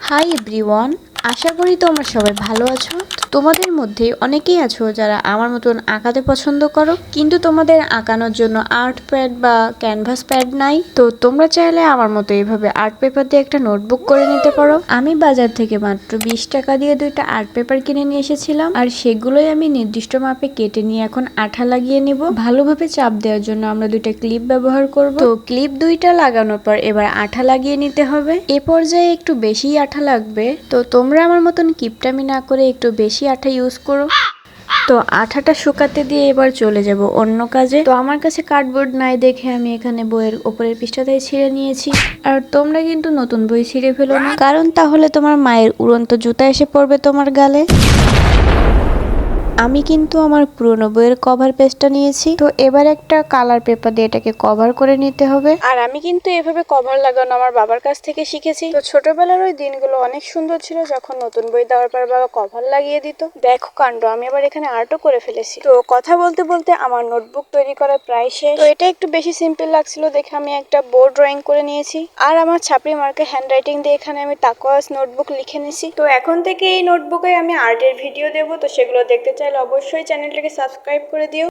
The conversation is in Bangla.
হাই এভরিওয়ান, আশা করি তোমরা সবাই ভালো আছো। তোমাদের মধ্যে অনেকেই আছো যারা আমার মতন আঁকাতে পছন্দ করো, কিন্তু তোমাদের আঁকানোর জন্য আর্ট প্যাড বা ক্যানভাস প্যাড নাই। তো তোমরা চাইলে আমার মতো এইভাবে আর্ট পেপার দিয়ে একটা নোটবুক করে নিতে পারো। আমি বাজার থেকে মাত্র 20 টাকা দিয়ে 2টা আর্ট পেপার কিনে নিয়ে এসেছিলাম, আর সেগুলোই আমি নির্দিষ্ট মাপে কেটে নিয়ে এখন আঠা লাগিয়ে নিব। ভালোভাবে চাপ দেওয়ার জন্য আমরা 2টা ক্লিপ ব্যবহার করব। তো ক্লিপ 2টা লাগানোর পর এবার আঠা লাগিয়ে নিতে হবে। এ পর্যায়ে একটু বেশি আঠা লাগবে, তো তোমরা আমার মতন কিপটামি না করে একটু বেশি আঠা ইউজ করো। তো আঠাটা শুকাতে দিয়ে এবার চলে যাব অন্য কাজে। তো আমার কাছে কার্ডবোর্ড নাই দেখে আমি এখানে বইয়ের উপরের পৃষ্ঠাটাই ছিঁড়ে নিয়েছি। আর তোমরা কিন্তু নতুন বই ছিঁড়ে ফেলো না, কারণ তাহলে তোমার মায়ের উড়ন্ত জুতা এসে পড়বে তোমার গালে। আমি কিন্তু আমার পুরোনো বইয়ের কভার পেজটা নিয়েছি। তো এবার একটা কালার পেপার দিয়ে এটাকে কভার করে নিতে হবে। আর আমি কিন্তু এভাবে কভার লাগানো আমার বাবার কাছ থেকে শিখেছি। তো ছোটবেলার ওই দিনগুলো অনেক সুন্দর ছিল, যখন নতুন বই দেওয়ার পর বাবা কভার লাগিয়ে দিত। দেখো কাণ্ড, আমি আবার এখানে আর্টও করে ফেলেছি। তো কথা বলতে বলতে আমার নোটবুক তৈরি করা প্রায় শেষ। তো এটা একটু বেশি সিম্পল লাগছিল দেখে আমি একটা বোর্ড ড্রয়িং করে নিয়েছি। আর আমার ছাপড়ি মার্কে হ্যান্ডরাইটিং দিয়ে এখানে আমি তাকওয়াজ নোটবুক লিখে নিয়েছি। তো এখন থেকে এই নোটবুকে আমি আর্টের ভিডিও দেবো, তো সেগুলো দেখতে চাইলে অবশ্যই চ্যানেলটাকে সাবস্ক্রাইব করে দিও।